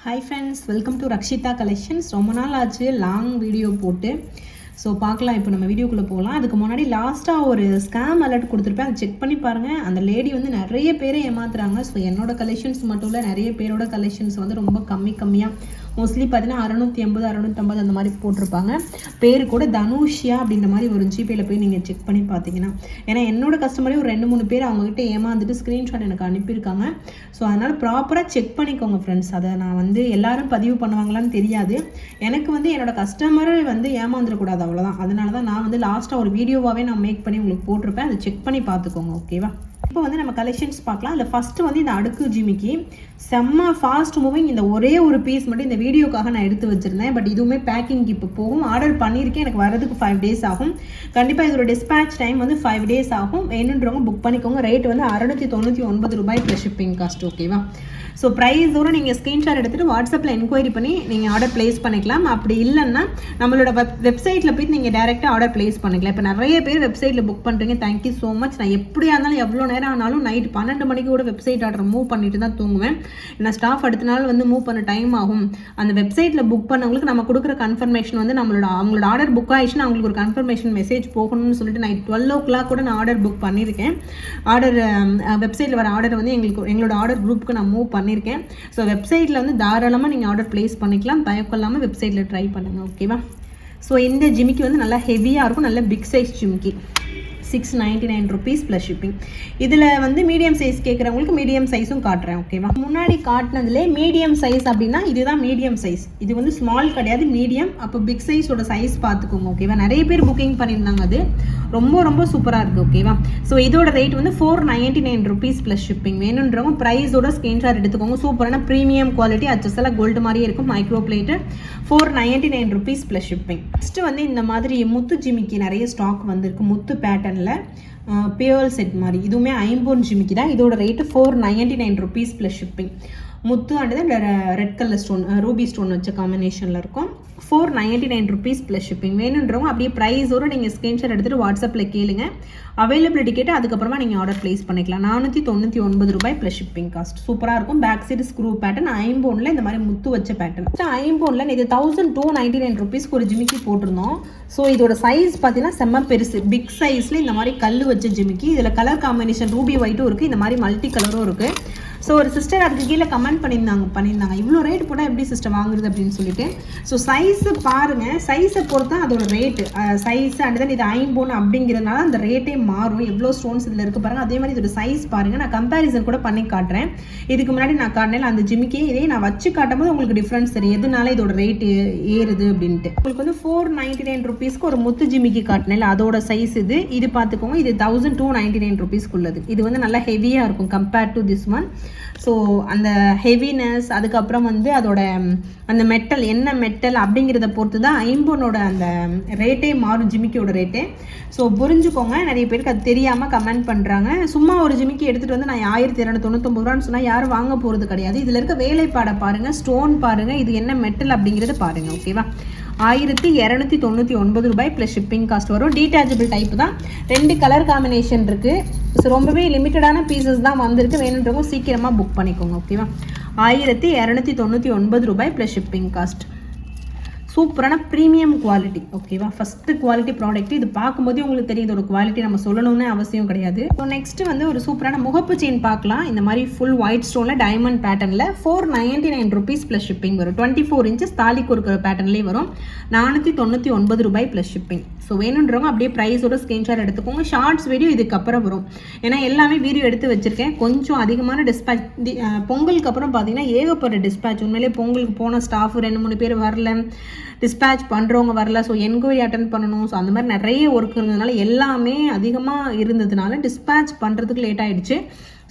Hi friends, welcome to Rakshita Collections. ரொம்ப நாள் ஆச்சு லாங் வீடியோ போட்டு. ஸோ பார்க்கலாம், இப்போ நம்ம வீடியோக்குள்ளே போகலாம். அதுக்கு முன்னாடி லாஸ்ட்டாக ஒரு ஸ்கேம் அலர்ட் கொடுத்துருப்பேன், அதை செக் பண்ணி பாருங்கள். அந்த லேடி வந்து நிறைய பேரை ஏமாத்துறாங்க. ஸோ என்னோட கலெக்ஷன்ஸ் மட்டும் இல்லை, நிறைய பேரோட கலெக்ஷன்ஸ் வந்து ரொம்ப கம்மியாக மோஸ்ட்லி பார்த்தீங்கன்னா 680 650 அந்த மாதிரி போட்டிருப்பாங்க. பேர் கூட தனுஷியா அப்படின்ற மாதிரி ஒரு ஜிபேயில் போய் நீங்கள் செக் பண்ணி பார்த்தீங்கன்னா, ஏன்னா என்னோட கஸ்டமரே ஒரு 2-3 பேர் அவங்ககிட்ட ஏமாந்துட்டு ஸ்க்ரீன்ஷாட் எனக்கு அனுப்பியிருக்காங்க. ஸோ அதனால் ப்ராப்பராக செக் பண்ணிக்கோங்க ஃப்ரெண்ட்ஸ். அதை நான் வந்து எல்லாரும் பதிவு பண்ணுவாங்களான்னு தெரியாது. எனக்கு வந்து என்னோட கஸ்டமரை வந்து ஏமாந்துடக்கூடாது, அவ்வளோதான். அதனால தான் நான் வந்து லாஸ்ட்டாக ஒரு வீடியோவாகவே நான் மேக் பண்ணி உங்களுக்கு போட்டிருப்பேன். அதை செக் பண்ணி பார்த்துக்கோங்க, ஓகேவா? இப்போ வந்து நம்ம கலெக்ஷன்ஸ் பார்க்கலாம். அதில் ஃபஸ்ட்டு வந்து இந்த அடுக்கு ஜிமிக்கி செம்ம ஃபாஸ்ட் மூவிங். இந்த ஒரே ஒரு பீஸ் மட்டும் இந்த வீடியோக்காக நான் எடுத்து வச்சுருந்தேன். பட் இதுவுமே பேக்கிங்க்கு இப்போ போகும். ஆர்டர் பண்ணியிருக்கேன், எனக்கு வரதுக்கு 5 days ஆகும். கண்டிப்பாக இதோட டிஸ்பேச் டைம் வந்து 5 days ஆகும். வேணுன்றவங்க புக் பண்ணிக்கோங்க. ரேட் வந்து 699 ரூபாய் ப்ளஸ் ஷிப்பிங் காஸ்ட், ஓகேவா? ஸோ ப்ரைஸோடு நீங்கள் ஸ்க்ரீன்ஷாட் எடுத்துகிட்டு வாட்ஸ்அப்பில் என்கொயரி பண்ணி நீங்கள் ஆர்டர் ப்ளேஸ் பண்ணிக்கலாம். அப்படி இல்லைன்னா நம்மளோட வெப்சைட்டில் போய்ட்டு நீங்கள் டேரெக்டாக ஆர்டர் ப்ளேஸ் பண்ணிக்கலாம். இப்போ நிறைய பேர் வெப்சைட்டில் புக் பண்ணுறீங்க, தேங்க்யூ ஸோ மச். நான் எப்படியா இருந்தாலும் எவ்வளோ நேரம் ஆனாலும் நைட் 12 மணிக்கு கூட வெப்சைட் ஆர்டர் மூவ் பண்ணிட்டு தான் தூங்குவேன். நான் ஸ்டாஃப் அடுத்த நாள் வந்து மூவ் பண்ண டைம் ஆகும். அந்த வெப்சைட்டில் புக் பண்ணவங்களுக்கு நம்ம கொடுக்குற கன்ஃபர்மேஷன் வந்து அவங்களோட ஆர்டர் புக் ஆகிடுச்சுன்னா அவங்களுக்கு ஒரு கன்ஃபர்மேஷன் மெசேஜ் போகணும்னு சொல்லிட்டு நைட் 12 o'clock கூட நான் ஆர்டர் புக் பண்ணியிருக்கேன். ஆர்டர் வெப்சைட்டில் வர ஆர்டர் வந்து எங்களோட ஆர்டர் குரூப்புக்கு நான் மூவ் பண்ணியிருக்கேன். ஸோ வெப்சைட்டில் வந்து தாராளமாக நீங்கள் ஆர்டர் ப்ளேஸ் பண்ணிக்கலாம். பயப்படாமல் வெப்சைட்டில் ட்ரை பண்ணுங்கள், ஓகேவா? ஸோ இந்த ஜிமிக்கி வந்து நல்லா ஹெவியாக இருக்கும், நல்ல பிக் சைஸ் ஜிமிக்கி. 699 rupees ப்ளஸ் ஷிப்பிங். இதில் வந்து மீடியம் சைஸ் கேட்குறவங்களுக்கு மீடியம் சைஸும் காட்டுறேன், ஓகேவா? முன்னாடி காட்டினதுலே மீடியம் சைஸ் அப்படின்னா இதுதான் மீடியம் சைஸ். இது வந்து ஸ்மால் கிடையாது, மீடியம். அப்போ பிக் சைஸோட சைஸ் பார்த்துக்கோங்க, ஓகேவா? நிறைய பேர் புக்கிங் பண்ணியிருந்தாங்க. அது ரொம்ப சூப்பராக இருக்குது, ஓகேவா? ஸோ இதோட ரேட் வந்து 499 rupees ப்ளஸ் ஷிப்பிங். வேணுன்றவங்க ப்ரைஸோட ஸ்க்ரீன்ஷாட் எடுத்துக்கோங்க. சூப்பரான ப்ரீமியம் குவாலிட்டி, அச்சஸெல்லாம் கோல்டு மாதிரியே இருக்கும். Micro plate 499 rupees plus shipping. Next வந்து இந்த மாதிரி முத்து ஜிமிக்கி நிறைய ஸ்டாக் வந்திருக்கு. முத்து பேட்டர்னில் பியர்ல் செட் மாதிரி, இதுவுமே ஐம்பொன் ஜிமிக்கி தான். இதோட rate 499 rupees plus shipping. Muthu and red colour stone, Ruby stone வச்ச காம்பினேஷனில் இருக்கும். 499 rupees ப்ளஸ் ஷிப்பிங். வேணுன்றவங்க அப்படியே ப்ரைஸோடு நீங்கள் ஸ்க்ரீன்ஷாட் எடுத்துகிட்டு வாட்ஸ்அப்பில் கேளுங்க. அவைலபிலிட்டி கேட்டு அதுக்கப்புறமா நீங்கள் ஆர்டர் ப்ளேஸ் பண்ணிக்கலாம். 499 ரூபாய் ப்ளஸ் ஷிப்பிங் காஸ்ட். சூப்பராக இருக்கும். பேக் சைடு ஸ்க்ரூ பேட்டர்ன், ஐம்போனில் இந்த மாதிரி முத்து வச்ச பேட்டர்ன். ஐம்போனில் இது 1299 rupeesக்கு ஒரு ஜிமிக்கி போட்டிருந்தோம். ஸோ இதோட சைஸ் பார்த்தீங்கன்னா செம்ம பெருசு, பிக் சைஸில் இந்த மாதிரி கல் வச்ச ஜிமிக்கி. இதில் கலர் காம்பினேஷன் ரூபி ஒயிட்டும் இருக்குது, இந்த மாதிரி மல்டி கலரும் இருக்குது. ஸோ ஒரு சிஸ்டர் அதுக்கு கீழே கமெண்ட் பண்ணியிருந்தாங்க இவ்வளோ ரேட் போட்டால் எப்படி சிஸ்டர் வாங்குறது அப்படின்னு சொல்லிட்டு. ஸோ சைஸு பாருங்கள், சைஸை பொறுத்தா அதோட ரேட்டு. சைஸ் அண்ட் தென் இது ஐம்போன் அப்படிங்கிறதுனால அந்த ரேட்டே மாறும். எவ்வளோ ஸ்டோன்ஸ் இதில் இருக்குது பாருங்கள். அதே மாதிரி இதோட சைஸ் பாருங்கள். நான் கம்பேரிசன் கூட பண்ணி காட்டுறேன். இதுக்கு முன்னாடி நான் காட்டினேன் அந்த ஜிமிக்கே, இதே நான் வச்சு காட்டும்போது உங்களுக்கு டிஃப்ரென்ஸ் தெரியும் எதனால இதோட ரேட் ஏறுது அப்படின்ட்டு. உங்களுக்கு வந்து 499 rupeesக்கு ஒரு முத்து ஜிமிக்கி காட்டினேன், அதோட சைஸ் இது பார்த்துக்கோங்க. இது 1299 rupeesக்கு உள்ளது. இது வந்து நல்லா ஹெவியாக இருக்கும் compared to this one. So அந்த ஹெவினஸ், அதுக்கப்புறம் வந்து அதோட அந்த மெட்டல் என்ன மெட்டல் அப்படிங்கிறத பொறுத்து தான் ஐம்போனோட அந்த ரேட்டே மாறும், ஜிமிக்கியோட ரேட்டே. ஸோ புரிஞ்சுக்கோங்க. நிறைய பேருக்கு அது தெரியாமல் கமெண்ட் பண்ணுறாங்க. சும்மா ஒரு ஜிமிக்கி எடுத்துகிட்டு வந்து நான் 1299 ரூபான்னு சொன்னால் யாரும் வாங்க போகிறது கிடையாது. இதில் இருக்க வேலைப்பாடை பாருங்கள், ஸ்டோன் பாருங்கள், இது என்ன மெட்டல் அப்படிங்கிறத பாருங்கள், ஓகேவா? 1299 ரூபாய் ப்ளஸ் ஷிப்பிங் காஸ்ட் வரும். டீட்டாச்சபிள் டைப் தான். 2 கலர் காம்பினேஷன் இருக்குது. ஸோ ரொம்பவே லிமிட்டடான பீசஸ் தான் வந்திருக்கு. வேணுன்றவங்க சீக்கிரமாக புக் பண்ணிக்கோங்க, ஓகேவா? 1299 ரூபாய் ப்ளஸ் ஷிப்பிங் காஸ்ட். சூப்பரான ப்ரீமியம் குவாலிட்டி, ஓகேவா? First quality product. இது பார்க்கும்போதே உங்களுக்கு தெரியும் இதோட குவாலிட்டி, நம்ம சொல்லணும்னு அவசியம் கிடையாது. ஸோ நெக்ஸ்ட்டு வந்து ஒரு சூப்பரான முகப்பு செயின் பார்க்கலாம். இந்த மாதிரி ஃபுல் ஒயிட் ஸ்டோனில் டைமண்ட் பேட்டர்னில் 499 rupees ப்ளஸ் ஷிப்பிங் வரும். 24 inches தாலிக்கு இருக்கிற பேட்டர்ன்லேயே வரும். 499 ரூபாய் ப்ளஸ் ஷிப்பிங். ஸோ வேணுன்றவங்க அப்படியே ப்ரைஸோட ஸ்க்ரீன்ஷாட் எடுத்துக்கோங்க. ஷார்ட்ஸ் வீடியோ இதுக்கப்புறம் வரும், ஏன்னா எல்லாமே வீடியோ எடுத்து வச்சுருக்கேன். கொஞ்சம் அதிகமான டிஸ்பேச். பொங்கலுக்கு அப்புறம் பார்த்தீங்கன்னா ஏகப்பட்ட டிஸ்பேச். உண்மையிலே பொங்கலுக்கு போன ஸ்டாஃப் 2-3 பேர் வரல, டிஸ்பேச் பண்ணுறவங்க வரல. ஸோ என்கொயரி அட்டன் பண்ணணும். ஸோ அந்த மாதிரி நிறைய ஒர்க் இருந்ததுனால எல்லாமே அதிகமாக இருந்ததுனால டிஸ்பேச் பண்ணுறதுக்கு லேட் ஆகிடுச்சு.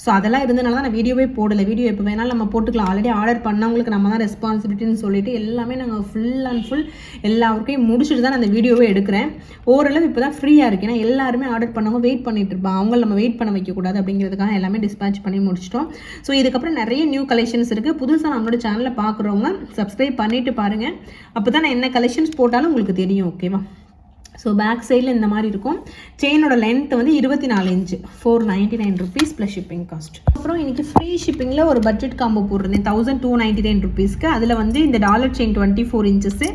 ஸோ அதெல்லாம் இருந்ததுனால தான் நான் வீடியோவே போடலை. வீடியோ எப்போ வேணாலும் நம்ம போட்டுக்கலாம். ஆல்ரெடி ஆர்டர் பண்ணவங்களுக்கு நம்ம தான் ரெஸ்பான்சிபிலிட்டின்னு சொல்லிட்டு எல்லாமே நாங்கள் ஃபுல் அண்ட் ஃபுல் எல்லா ஒர்க்கையும் முடிச்சுட்டு தான் நான் அந்த வீடியோவே எடுக்கிறேன். ஓரளவு இப்போ தான் ஃப்ரீயாக இருக்கு. ஏன்னா எல்லாருமே ஆர்டர் பண்ணவங்க வெயிட் பண்ணிட்டு இருப்பாங்க. அவங்கள நம்ம வெயிட் பண்ண வைக்கக்கூடாது அப்படிங்கிறதுக்காக எல்லாமே டிஸ்பேச் பண்ணி முடிச்சிட்டோம். ஸோ இதுக்கப்புறம் நிறைய நியூ கலெக்ஷன்ஸ் இருக்குது. புதுசாக நம்மளோட சேனலில் பார்க்குறவங்க சப்ஸ்கிரைப் பண்ணிவிட்டு பாருங்கள். அப்போ தான் நான் என்ன கலெக்ஷன்ஸ் போட்டாலும் உங்களுக்கு தெரியும், ஓகேவா? ஸோ பேக் சைடில் இந்த மாதிரி இருக்கும். செயினோட லென்த் வந்து 24 inch, 499 rupees plus shipping cost. அப்புறம் இன்றைக்கி ஃப்ரீ ஷிப்பிங்கில் ஒரு பட்ஜெட் காம்போ போட்டிருந்தேன் 1299 ருபீஸ்க்கு. அதில் வந்து இந்த டாலர் செயின் 24 இன்ச்சஸ்ஸு,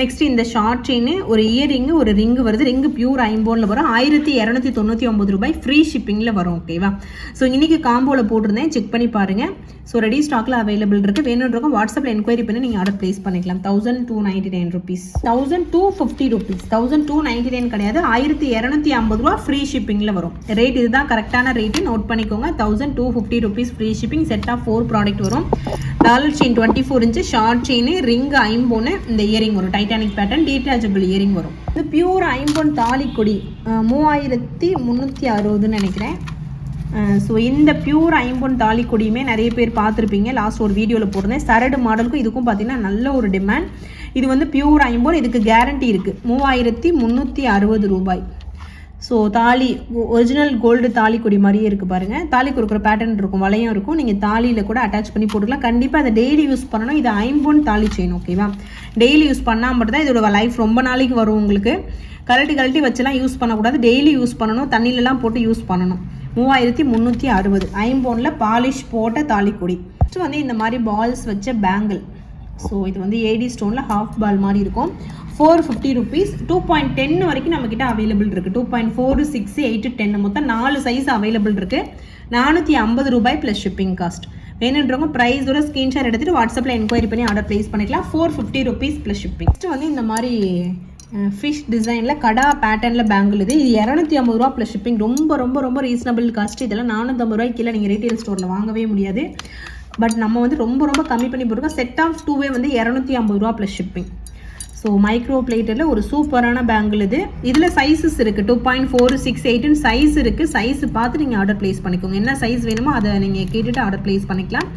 நெக்ஸ்ட் இந்த ஷார்ட் செயின், ஒரு இயரிங்கு, ஒரு ரிங்கு வருது. ரிங்கு பியூர் ஐம்போனில் வரும். 1299 ரூபாய் ஃப்ரீ ஷிப்பிங்கில் வரும். ஓகேவா? ஸோ இன்றைக்கி காம்போவில் போட்டிருந்தேன், செக் பண்ணி பாருங்கள். ஸோ ரெடி ஸ்டாக்கில் அவைலபிள் இருக்குது. வேணுன்றவங்க வாட்ஸ்அப்பில் என்கொயரி பண்ணி நீங்கள் ஆர்டர் ப்ளேஸ் பண்ணிக்கலாம். 1299 ருபீஸ், 1250 ருபீஸ், 1299 கிடையாது, 1250 ரூபா ஃப்ரீ ஷிப்பிங்கில் வரும். ரேட் இதுதான் கரெக்டான ரேட்டு, நோட் பண்ணிக்கோங்க. 1250 rupees free shipping. Set of 4 product வரும். Dollar chain 24 inch, short chain, ring ஐம்போன், இந்த இயரிங் வரும். டைட்டானிக் பேட்டர்ன் டீட்டாச்சபிள் இயரிங் வரும். இது பியூர் ஐம்போன் தாலிக்கொடி 3360 நினைக்கிறேன். ஸோ இந்த பியூர் ஐம்போன் தாலிக்கொடியுமே நிறைய பேர் பார்த்துருப்பீங்க. லாஸ்ட் ஒரு வீடியோவில் போட்டிருந்தேன். சரடு மாடலுக்கும் இதுக்கும் பார்த்தீங்கன்னா நல்ல ஒரு டிமாண்ட். இது வந்து பியூர் ஐம்போன், இதுக்கு கேரண்டி இருக்குது. 3360 ரூபாய். ஸோ தாலி ஒரிஜினல் கோல்டு தாலிக்கொடி மாதிரியே இருக்குது பாருங்கள். தாலி கொடுக்குற பேட்டர்ன் இருக்கும், வளையம் இருக்கும். நீங்கள் தாலியில் கூட அட்டாச் பண்ணி போட்டுக்கலாம். கண்டிப்பாக அதை டெய்லி யூஸ் பண்ணணும். இது ஐம்போன் தாலி செயின். ஓகேவா? டெய்லி யூஸ் பண்ணால் மட்டும்தான் இதோட லைஃப் ரொம்ப நாளைக்கு வரும். உங்களுக்கு கழட்டி வச்சுலாம் யூஸ் பண்ணக்கூடாது. டெய்லி யூஸ் பண்ணணும், தண்ணியிலலாம் போட்டு யூஸ் பண்ணணும். 3360 ஐம்போனில் பாலிஷ் போட்ட தாலிக்கொடி. நெக்ஸ்ட் வந்து இந்த மாதிரி பால்ஸ் வச்ச பேங்கிள். ஸோ இது வந்து ஏடி ஸ்டோனில் ஹாஃப் பால் மாதிரி இருக்கும். 450 ருபீஸ். 2.10 வரைக்கும் நம்மக்கிட்ட அவைலபிள் இருக்குது. 2.4, 6, 8, 10 மொத்தம் 4 சைஸ் அவைலபிள் இருக்குது. 450 ரூபாய் ப்ளஸ் ஷிப்பிங் காஸ்ட். வேணுன்றவங்க ப்ரைஸோட ஸ்க்ரீன்ஷாட் எடுத்துகிட்டு வாட்ஸ்அப்பில் என்கொயரி பண்ணி ஆர்டர் ப்ளேஸ் பண்ணிக்கலாம். 450 ருபீஸ் ப்ளஸ் ஷிப்பிங். நெக்ஸ்ட் வந்து இந்த மாதிரி ஃபிஷ் டிசைனில் கடா பேட்டர்னில் பேங்கிள். இது 250 ரூபா ப்ளஸ் ஷிப்பிங். ரொம்ப ரொம்ப ரொம்ப ரீசனபிள் காஸ்ட். இதெல்லாம் 450 ரூபாய்க்கு கீழே நீங்கள் ரீட்டைல் ஸ்டோரில் வாங்கவே முடியாது. பட் நம்ம வந்து ரொம்ப ரொம்ப கம்மி பண்ணி போட்டுருக்கோம். செட் ஆஃப் 2வே வந்து 250 ரூபா ப்ளஸ் ஷிப்பிங். ஸோ மைக்ரோ பிளேட்டில் ஒரு சூப்பரான பேங்கிள் இது. இதில் சைஸஸ் இருக்குது. 2.4, 6, 8 சைஸ் இருக்குது. சைஸ் பார்த்து நீங்கள் ஆர்டர் ப்ளேஸ் பண்ணிக்கோங்க. என்ன சைஸ் வேணுமோ அதை நீங்கள் கேட்டுட்டு ஆர்டர் ப்ளேஸ் பண்ணிக்கலாம்.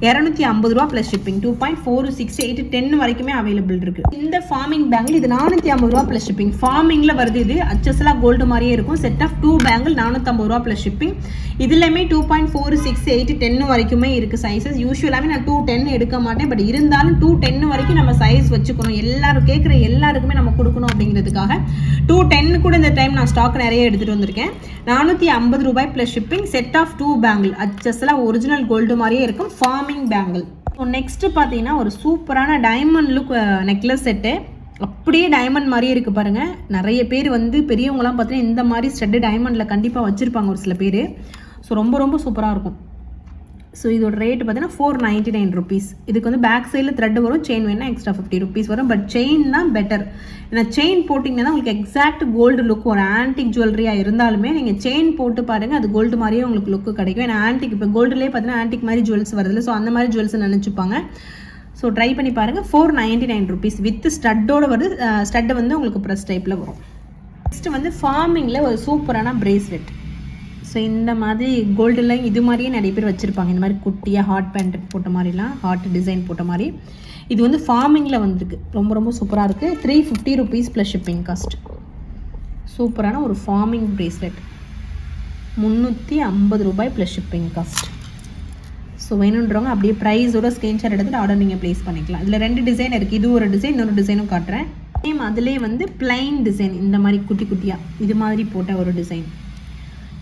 250 ரூபா ப்ளஸ் ஷிப்பிங். 2.4, 6, 8, 10 வரைக்குமே அவைலபிள் இருக்குது. இந்த ஃபார்மிங் பேங்கிள் இது 450 ரூபா ப்ளஸ் ஷிப்பிங். ஃபார்மிங்கில் வருது. இது அச்சஸ்லாம் கோல்டு மாதிரியே இருக்கும். செட் ஆஃப் 2 பேங்கிள் 450 ரூபா ப்ளஸ் ஷிப்பிங். இதுலையுமே 2.4, 6, 8, 10 வரைக்குமே இருக்குது சைஸஸ். யூஸ்வலாகவே நான் 210 எடுக்க மாட்டேன். பட் இருந்தாலும் 210 வரைக்கும் நம்ம சைஸ் வச்சுக்கணும். எல்லாரும் கேட்குற எல்லாருக்குமே நம்ம கொடுக்கணும் அப்படிங்கிறதுக்காக 210 கூட இந்த டைம் நான் ஸ்டாக் நிறைய எடுத்துகிட்டு வந்திருக்கேன். 450 ரூபாய் plus shipping. Set of 2 bangle அச்சஸ்லாம் ஒரிஜினல் கோல்டு மாதிரியே இருக்கும். பேங்கிள். ஸோ நெக்ஸ்ட்டு பார்த்தீங்கன்னா ஒரு சூப்பரான டைமண்ட் லுக் நெக்லஸ் செட்டு. அப்படியே டைமண்ட் மாதிரியே இருக்குது பாருங்கள். நிறைய பேர் வந்து பெரியவங்களாம் பார்த்தீங்கன்னா இந்த மாதிரி ஸ்டெட்டு டைமண்டில் கண்டிப்பாக வச்சுருப்பாங்க ஒரு சில பேர். ஸோ ரொம்ப ரொம்ப சூப்பராக இருக்கும். ஸோ இதோட ரேட்டு பார்த்தீங்கன்னா 499 ருபீஸ். இதுக்கு வந்து பேக் சைடில் த்ரெட் வரும். செயின் வேணால் எக்ஸ்ட்ரா 50 ருபீஸ் வரும். பட் செயின் தான் பெட்டர். ஏன்னா செயின் போட்டிங்கன்னா உங்களுக்கு எக்ஸாக்ட் கோல்டு லுக் ஒரு ஆன்டிக் ஜுவல்லரியாக இருந்தாலுமே நீங்கள் செயின் போட்டு பாருங்கள், அது கோல்டு மாதிரியே உங்களுக்கு லுக்கு கிடைக்கும். ஏன்னா ஆன்டிக் இப்போ கோல்டுலேயே பார்த்தீங்கன்னா ஆன்டிக் மாதிரி ஜுவல்ஸ் வருதுல்ல. ஸோ அந்த மாதிரி ஜுவல்ஸ் நினச்சிப்பாங்க. ஸோ ட்ரை பண்ணி பாருங்கள். 499 ருபீஸ் வித் ஸ்டட்டோடு வருது. ஸ்டட்டு வந்து உங்களுக்கு ப்ரெஸ் டைப்பில் வரும். நெக்ஸ்ட்டு வந்து ஃபார்மிங்கில் ஒரு சூப்பரான பிரேஸ்லெட். ஸோ இந்த மாதிரி கோல்டில் இது மாதிரியே நிறைய பேர் வச்சுருப்பாங்க. இந்த மாதிரி குட்டியாக ஹார்ட் பேண்ட் போட்ட மாதிரிலாம், ஹார்ட் டிசைன் போட்ட மாதிரி. இது வந்து ஃபார்மிங்கில் வந்துருக்கு. ரொம்ப ரொம்ப சூப்பராக இருக்குது. 350 ருபீஸ் ப்ளஸ் ஷிப்பிங் காஸ்ட். சூப்பரான ஒரு ஃபார்மிங் பிரேஸ்லெட். 350 ரூபாய் ப்ளஸ் ஷிப்பிங் காஸ்ட். ஸோ வேணுன்றவங்க அப்படியே ப்ரைஸோட ஸ்க்ரீன்ஷாட் எடுத்துகிட்டு ஆர்டர் நீங்கள் ப்ளேஸ் பண்ணிக்கலாம். இதில் 2 டிசைன் இருக்குது. இது ஒரு டிசைன், இன்னொரு டிசைனும் காட்டுறேன். சேம் அதிலே வந்து பிளைன் டிசைன் இந்த மாதிரி குட்டி குட்டியாக இது மாதிரி போட்ட ஒரு டிசைன்.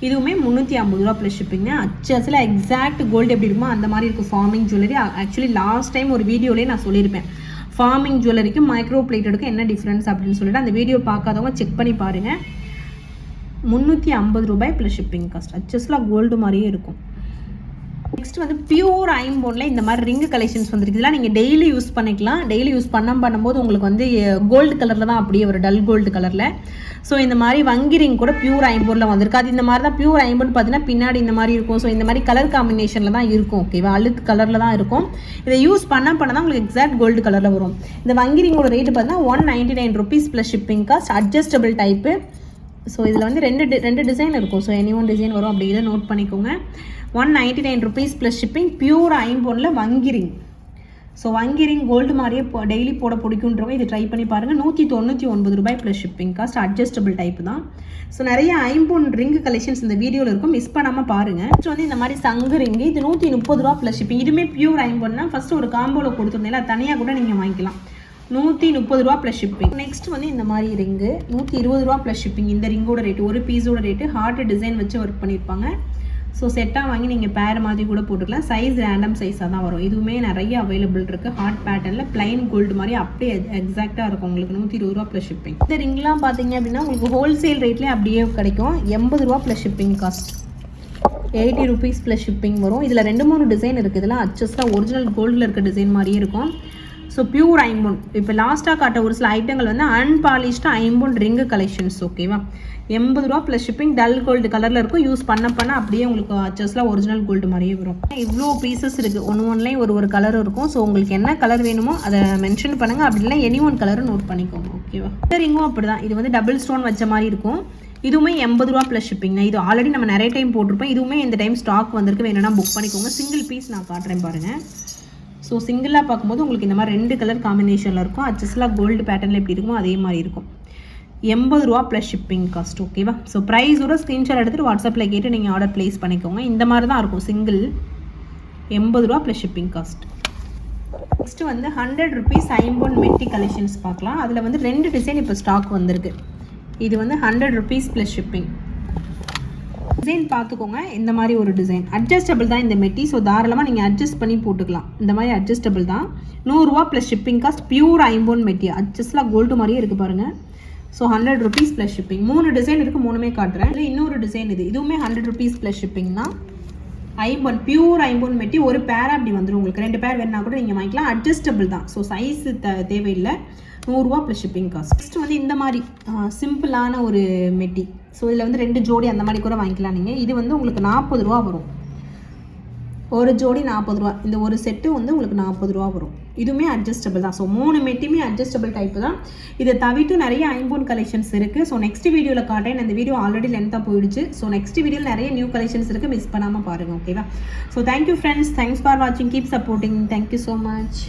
இதுவுமே 350 ரூபா ப்ளஸ் ஷிப்பிங்க. அச்சஸில் எக்ஸாக்ட் கோல்டு எப்படி இருக்குமோ அந்த மாதிரி இருக்கும் forming jewellery. Actually last time ஒரு வீடியோலேயே நான் சொல்லியிருப்பேன் ஃபார்மிங் ஜுவல்லரிக்கும் மைக்ரோ பிளேட்டடுக்கும் என்ன டிஃப்ரென்ஸ் அப்படின்னு சொல்லிட்டு. அந்த வீடியோ பார்க்காதவங்க செக் பண்ணி பாருங்கள். 350 ரூபாய் ப்ளஸ் ஷிப்பிங் காஸ்ட். அச்சஸ்லாம் கோல்டு மாதிரியே இருக்கும். நெக்ஸ்ட் வந்து பியூர் ஐம்போனில் இந்த மாதிரி ரிங்கு கலெக்ஷன்ஸ் வந்துருக்கு. இதெல்லாம் நீங்கள் டெய்லி யூஸ் பண்ணிக்கலாம். டெய்லி யூஸ் பண்ணும்போது உங்களுக்கு வந்து கோல்டு கலரில் தான் அப்படியே ஒரு டல் கோல்டு கலரில். ஸோ இந்த மாதிரி வங்கி ரிங் கூட பியூர் ஐம்போனில் வந்திருக்கு. அது இந்த மாதிரி தான் பியூர் ஐம்போன் பார்த்தீங்கன்னா பின்னாடி இந்த மாதிரி இருக்கும். ஸோ இந்த மாதிரி கலர் காம்பினேஷனில் தான் இருக்கும். ஓகேவா? அழுக்கு கலரில் தான் இருக்கும். இதை யூஸ் பண்ண தான் உங்களுக்கு எக்ஸாக்ட் கோல்டு கலரில் வரும். இந்த வங்கி ரிங்கோட ரேட்டு பார்த்தீங்கன்னா 199 rupees plus shipping cost. Adjustable type. So இதில் வந்து ரெண்டு டிசைன் இருக்கும். ஸோ எனி ஒன் டிசைன் வரும். அப்படி இதை நோட் பண்ணிக்கோங்க. 199 ருபீஸ் ப்ளஸ் ஷிப்பிங். பியூர் ஐம்போனில் வங்கி ரிங். ஸோ வங்கி ரிங் கோல்டு மாதிரியே டெய்லி போட பிடிக்குன்றவங்க இது ட்ரை பண்ணி பாருங்கள். 199 ரூபாய் plus shipping cost. Adjustable type தான். ஸோ நிறைய ஐம்போன் ரிங்கு கலெக்ஷன்ஸ் இந்த வீடியோவில் இருக்கும். மிஸ் பண்ணாமல் பாருங்கள். நெக்ஸ்ட் வந்து இந்த மாதிரி சங்கு ரிங்கு. இது 130 ரூபா ப்ளஸ் ஷிப்பிங். இதுவுமே பியூர் ஐம்போன் தான். ஃபஸ்ட்டு ஒரு காம்போவில் கொடுத்துருந்தேன். தனியாக கூட நீங்கள் வாங்கிக்கலாம். 130 ரூபா ப்ளஸ் ஷிப்பிங். நெக்ஸ்ட் வந்து இந்த மாதிரி ரிங்கு 120 ரூபா ப்ளஸ் ஷிப்பிங். இந்த ரிங்கோட ரேட்டு ஒரு பீஸோட ரேட்டு ஹார்ட் டிசைன் வச்சு ஒர்க் பண்ணியிருப்பாங்க. ஸோ செட்டாக வாங்கி நீங்கள் பேர் மாதிரி கூட போட்டுக்கலாம். சைஸ் ரேண்டம் சைஸாக தான் வரும். இதுவுமே நிறைய அவைலபிள் இருக்குது. ஹார்ட் பேட்டர்னில் பிளைன் கோல்டு மாதிரி அப்படியே எக்ஸாக்டாக இருக்கும். உங்களுக்கு 120 ரூபா ப்ளஸ் ஷிப்பிங். இந்த ரிங்லாம் பார்த்தீங்க அப்படின்னா உங்களுக்கு ஹோல்சேல் ரேட்லேயே அப்படியே கிடைக்கும். 80 ரூபா plus shipping cost. 80 rupees plus shipping வரும். இதில் 2-3 டிசைன் இருக்குது. இதெல்லாம் அச்சஸ்டாக ஒரிஜினல் கோல்டில் இருக்க டிசைன் மாதிரியே இருக்கும். ஸோ பியூர் ஐம்பொன். இப்போ லாஸ்ட்டாக காட்ட ஒரு சில ஐட்டங்கள் வந்து அன்பாலிஷ்டாக ஐம்பொன் ரிங்கு கலெக்ஷன்ஸ். ஓகேவா, 80 ரூபா ப்ளஸ் ஷிப்பிங். டல் கோல்டு கலரில் இருக்கும். யூஸ் பண்ண அப்படியே உங்களுக்கு அச்சஸ்லாம் ஒரிஜினல் கோல்டு மாதிரியே வரும். இவ்வளோ பீசஸ் இருக்குது. ஒன்லையும் ஒரு கலர் இருக்கும். ஸோ உங்களுக்கு என்ன கலர் வேணுமோ அதை மென்ஷன் பண்ணுங்கள். அப்படி இல்லை எனி ஒன் கலரும் நோட் பண்ணிக்கோங்க. ஓகேவா, இந்த ரிங்கும் அப்படி தான். இது வந்து டபுள் ஸ்டோன் வச்ச மாதிரி இருக்கும். இதுவுமே 80 ரூபா ப்ளஸ் ஷிப்பிங். இது ஆல்ரெடி நம்ம நிறைய டைம் போட்டிருப்போம். இதுவுமே இந்த டைம் ஸ்டாக் வந்திருக்கு. வேணும்னா புக் பண்ணிக்கோங்க. சிங்கிள் பீஸ் நான் காட்டுறேன் பாருங்கள். ஸோ சிங்கிளாக பார்க்கும்போது உங்களுக்கு இந்த மாதிரி 2 கலர் காம்பினேஷனில் இருக்கும். அச்சஸ்லாம் கோல்டு பேட்டர்னில் எப்படி இருக்குமோ அதே மாதிரி இருக்கும். 80 ரூபா ப்ளஸ் ஷிப்பிங் காஸ்ட். ஓகேவா, ஸோ ப்ரைஸோட ஸ்க்ரீன்ஷாட் எடுத்துகிட்டு வாட்ஸ்அப்பில் கேட்டு நீங்கள் ஆர்டர் ப்ளேஸ் பண்ணிக்கோங்க. இந்த மாதிரி தான் இருக்கும் சிங்கிள். 80 ரூபா ப்ளஸ் ஷிப்பிங் காஸ்ட். நெக்ஸ்ட்டு வந்து 100 ருபீஸ் ஐம்பொன் மெட்டி கலெக்ஷன்ஸ் பார்க்கலாம். அதில் வந்து 2 டிசைன் இப்போ ஸ்டாக் வந்திருக்கு. இது வந்து 100 ருபீஸ் ப்ளஸ் ஷிப்பிங். டிசைன் பார்த்துக்கோங்க. இந்த மாதிரி ஒரு டிசைன் அட்ஜஸ்டபிள் தான் இந்த மெட்டி. ஸோ தாராளமாக நீங்கள் அட்ஜஸ்ட் பண்ணி போட்டுக்கலாம். இந்த மாதிரி அட்ஜஸ்டபிள் தான். 100 ரூபா ப்ளஸ் ஷிப்பிங் காஸ்ட். பியூர் ஐம்பொன் மெட்டி. அட்ஜஸ்ட்லாம் கோல்டு மாதிரியே இருக்குது பாருங்கள். So 100 rupees plus shipping. 3 design இருக்குது. 3மே காட்டுறேன். இல்லை இன்னொரு டிசைன் இதுவுமே 100 ருபீஸ் ப்ளஸ் ஷிப்பிங்னா ஐம்பொன் பியூர் ஐம்பொன் மெட்டி. ஒரு பேர் அப்படி வந்துடும். உங்களுக்கு 2 பேர் வேணா கூட நீங்கள் வாங்கிக்கலாம். அட்ஜஸ்டபிள் தான். ஸோ சைஸ் தேவையில்லை. 100 ரூபா ப்ளஸ் ஷிப்பிங் காஸ்ட். நெக்ஸ்ட் வந்து இந்த மாதிரி சிம்பிளான ஒரு மெட்டி. ஸோ இதில் வந்து 2 ஜோடி அந்த மாதிரி கூட வாங்கிக்கலாம் நீங்கள். இது வந்து உங்களுக்கு 40 ரூபா வரும். ஒரு ஜோடி 40 ரூபா. இந்த ஒரு செட்டு வந்து உங்களுக்கு 40 ரூபா வரும். இதுவுமே அட்ஜஸ்டபிள் தான். ஸோ 3 மெட்டியுமே அட்ஜஸ்டபிள் டைப்பு தான். இதை தவிர்த்து நிறைய ஐம்பொன் கலெக்ஷன்ஸ் இருக்குது. ஸோ நெக்ஸ்ட் வீடியோவில் காட்டேன். இந்த வீடியோ ஆல்ரெடி லென்த்தாக போயிடுச்சு. ஸோ நெக்ஸ்ட் வீடியோவில் நிறைய நியூ கலெக்ஷன்ஸ் இருக்குது. மிஸ் பண்ணாமல் பாருங்கள். ஓகேவா, so thank you friends. Thanks for வாட்சிங். Keep supporting. Thank you so much.